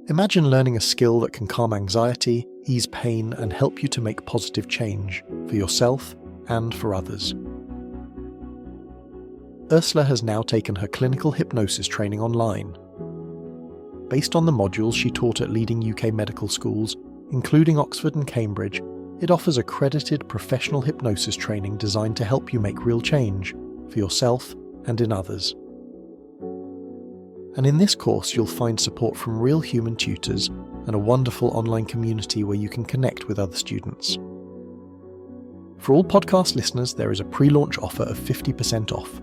Imagine learning a skill that can calm anxiety, ease pain, and help you to make positive change for yourself and for others. Ursula has now taken her clinical hypnosis training online. Based on the modules she taught at leading UK medical schools, including Oxford and Cambridge, it offers accredited professional hypnosis training designed to help you make real change for yourself and in others. And in this course you'll find support from real human tutors and a wonderful online community where you can connect with other students. For all podcast listeners, there is a pre-launch offer of 50% off.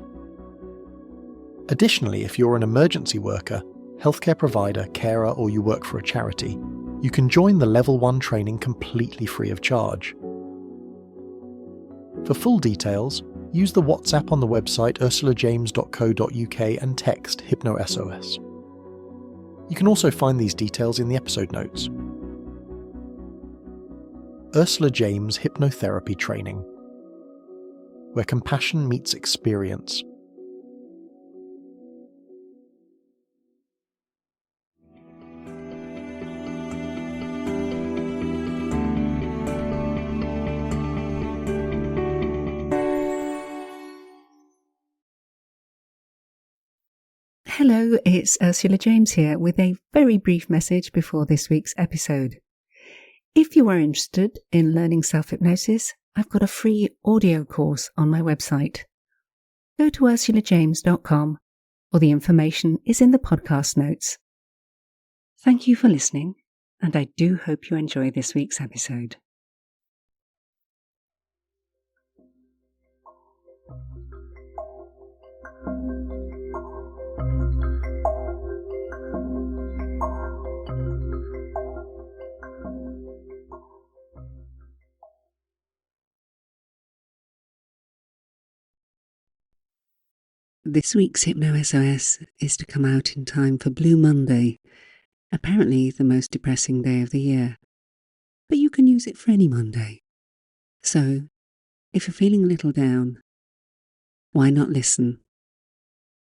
Additionally, if you're an emergency worker, healthcare provider, carer, or you work for a charity, you can join the Level 1 training completely free of charge. For full details, use the WhatsApp on the website ursulajames.co.uk and text HypnoSOS. You can also find these details in the episode notes. Ursula James Hypnotherapy Training, where compassion meets experience. Hello, it's Ursula James here with a very brief message before this week's episode. If you are interested in learning self-hypnosis, I've got a free audio course on my website. Go to ursulajames.com, or the information is in the podcast notes. Thank you for listening, and I do hope you enjoy this week's episode. This week's HypnoSOS is to come out in time for Blue Monday, apparently the most depressing day of the year. But you can use it for any Monday. So, if you're feeling a little down, why not listen?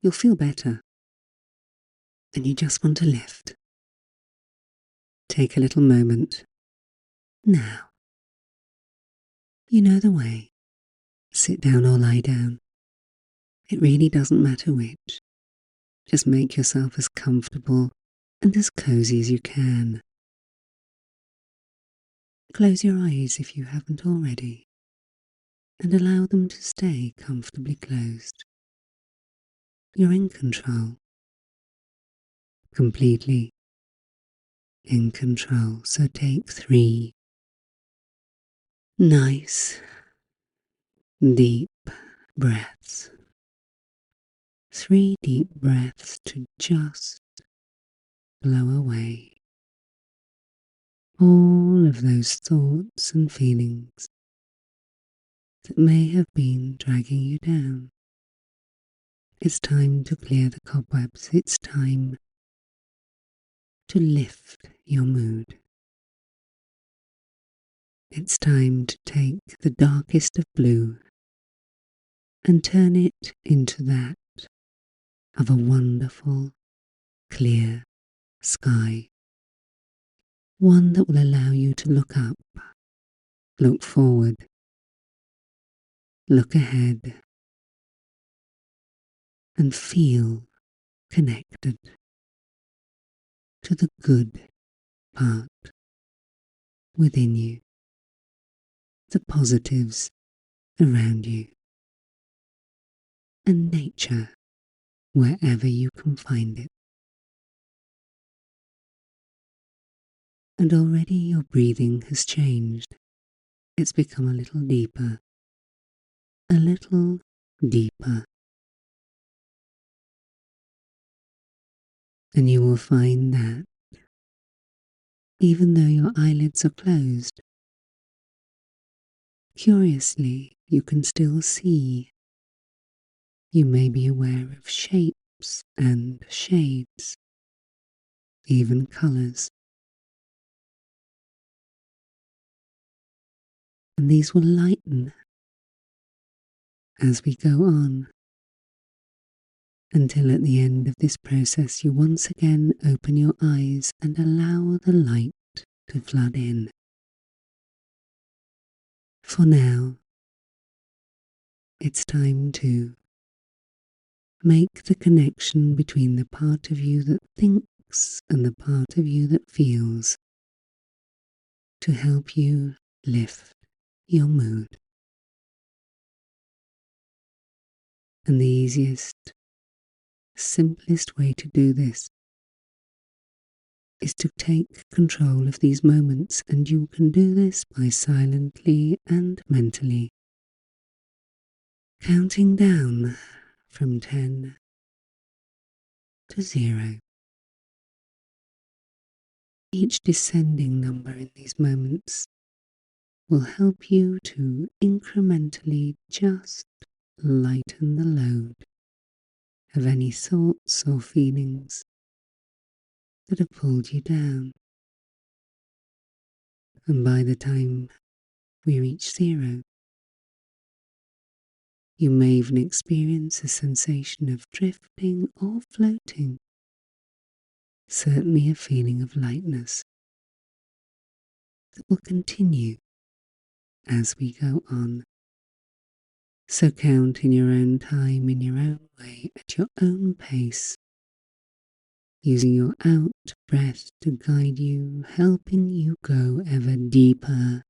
You'll feel better. And you just want to lift. Take a little moment. Now. You know the way. Sit down or lie down. It really doesn't matter which. Just make yourself as comfortable and as cozy as you can. Close your eyes if you haven't already, and allow them to stay comfortably closed. You're in control. Completely in control. So take 3 nice, deep breaths. 3 deep breaths to just blow away all of those thoughts and feelings that may have been dragging you down. It's time to clear the cobwebs. It's time to lift your mood. It's time to take the darkest of blue and turn it into that of a wonderful, clear sky. One that will allow you to look up, look forward, look ahead, and feel connected to the good part within you, the positives around you, and nature wherever you can find it. And already your breathing has changed. It's become a little deeper, a little deeper. And you will find that, even though your eyelids are closed, curiously you can still see. You may be aware of shapes and shades, even colours. And these will lighten as we go on. until at the end of this process you once again open your eyes and allow the light to flood in. For now, it's time to make the connection between the part of you that thinks and the part of you that feels to help you lift your mood. And the easiest, simplest way to do this is to take control of these moments, and you can do this by silently and mentally counting down from 10 to 0. Each descending number in these moments will help you to incrementally just lighten the load of any thoughts or feelings that have pulled you down. And by the time we reach 0, you may even experience a sensation of drifting or floating, certainly a feeling of lightness that will continue as we go on. So count in your own time, in your own way, at your own pace, using your out breath to guide you, helping you go ever deeper,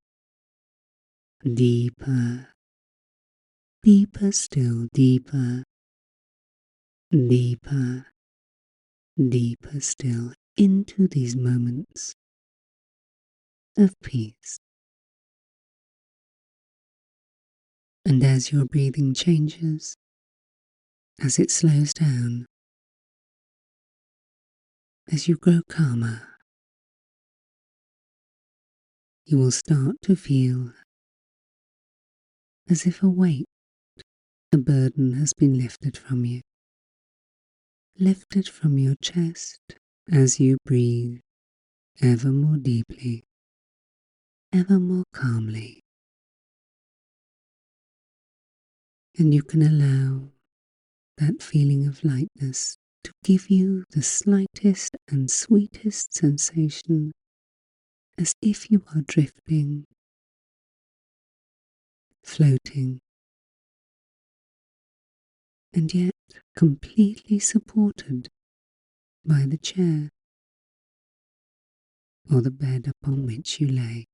deeper, deeper still, deeper, deeper, deeper still into these moments of peace. And as your breathing changes, as it slows down, as you grow calmer, you will start to feel as if a weight, a burden has been lifted from you, lifted from your chest as you breathe ever more deeply, ever more calmly. And you can allow that feeling of lightness to give you the slightest and sweetest sensation, as if you are drifting, floating, and yet completely supported by the chair or the bed upon which you lay.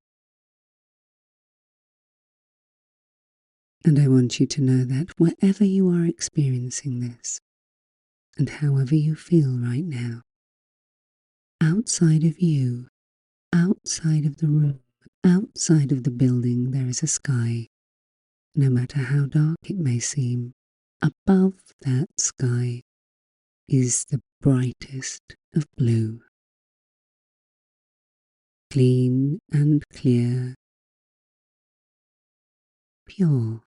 And I want you to know that wherever you are experiencing this, and however you feel right now, outside of you, outside of the room, outside of the building, there is a sky. No matter how dark it may seem, above that sky is the brightest of blue. Clean and clear, pure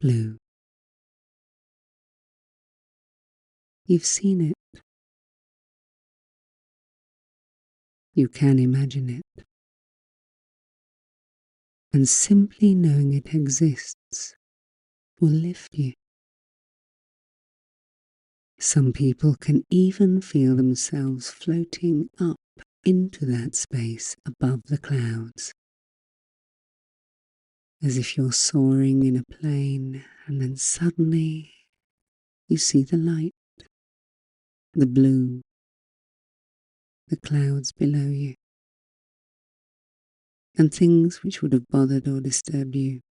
blue. You've seen it. You can imagine it. And simply knowing it exists will lift you. Some people can even feel themselves floating up into that space above the clouds, as if you're soaring in a plane, and then suddenly you see the light, the blue, the clouds below you, and things which would have bothered or disturbed you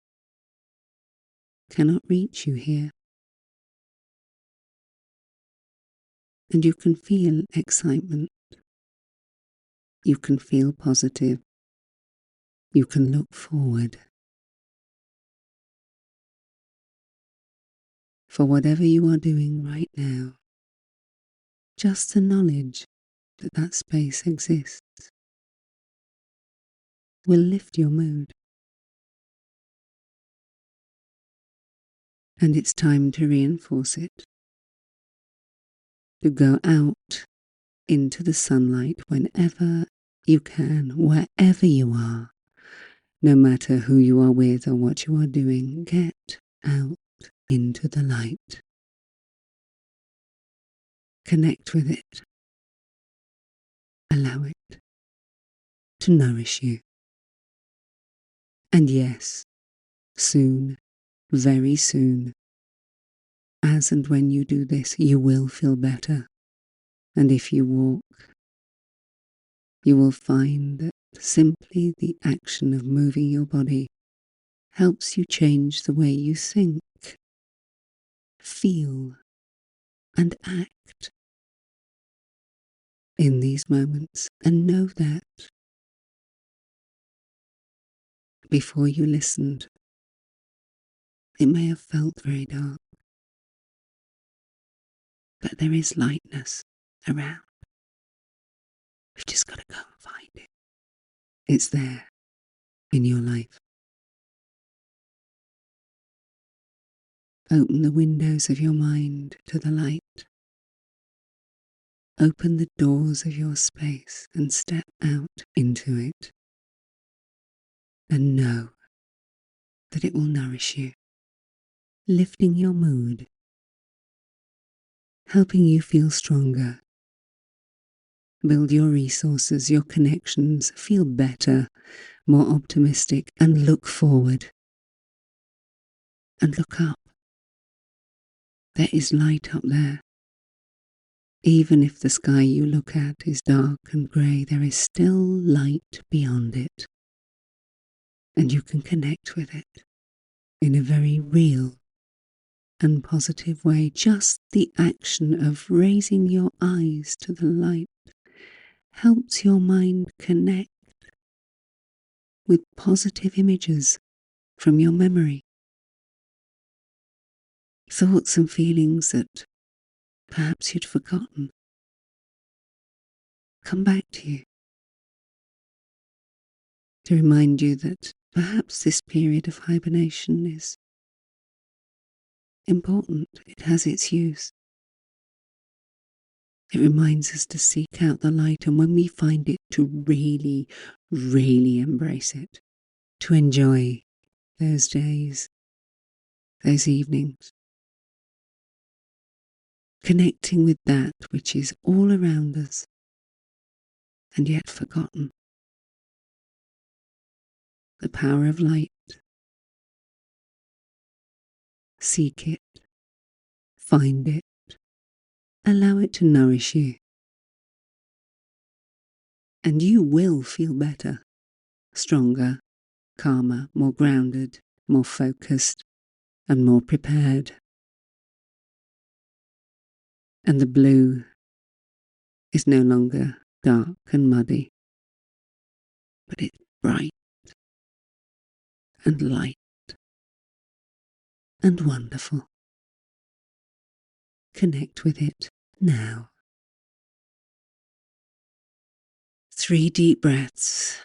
cannot reach you here. And you can feel excitement. You can feel positive. You can look forward. For whatever you are doing right now, just the knowledge that that space exists will lift your mood. And it's time to reinforce it, to go out into the sunlight whenever you can, wherever you are, no matter who you are with or what you are doing. Get out into the light. Connect with it. Allow it to nourish you. And yes, soon, very soon, as and when you do this, you will feel better. And if you walk, you will find that simply the action of moving your body helps you change the way you think, feel, and act in these moments. And know that before you listened, it may have felt very dark, but there is lightness around. You've just got to go and find it. It's there in your life. Open the windows of your mind to the light. Open the doors of your space and step out into it. And know that it will nourish you, lifting your mood, helping you feel stronger, build your resources, your connections, feel better, more optimistic, and look forward. And look up. There is light up there. Even if the sky you look at is dark and grey, there is still light beyond it. And you can connect with it in a very real and positive way. Just the action of raising your eyes to the light helps your mind connect with positive images from your memory. Thoughts and feelings that perhaps you'd forgotten come back to you to remind you that perhaps this period of hibernation is important. It has its use. It reminds us to seek out the light, and when we find it, to really, really embrace it, to enjoy those days, those evenings, connecting with that which is all around us and yet forgotten. The power of light. Seek it, find it, allow it to nourish you, and you will feel better, stronger, calmer, more grounded, more focused, and more prepared. And the blue is no longer dark and muddy, but it's bright and light and wonderful. Connect with it now. 3 deep breaths,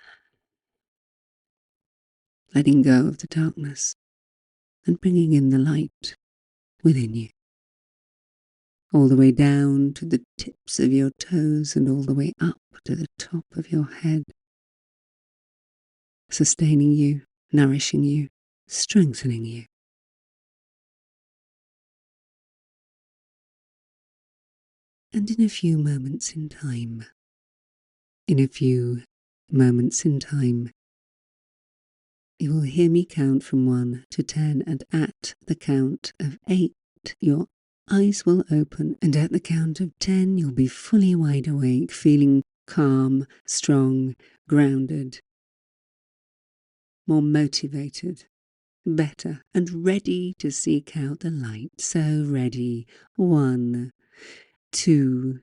letting go of the darkness and bringing in the light within you, all the way down to the tips of your toes and all the way up to the top of your head, sustaining you, nourishing you, strengthening you. And in a few moments in time, you will hear me count from 1 to 10, and at the count of 8, your eyes will open, and at the count of 10, you'll be fully wide awake, feeling calm, strong, grounded, more motivated, better, and ready to seek out the light. So ready. 1, 2,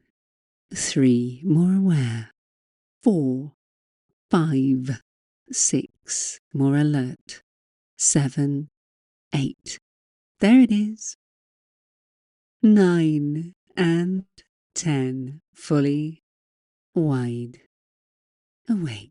3, more aware. 4, 5, 6, more alert. 7, 8. There it is. 9 and 10, fully wide awake.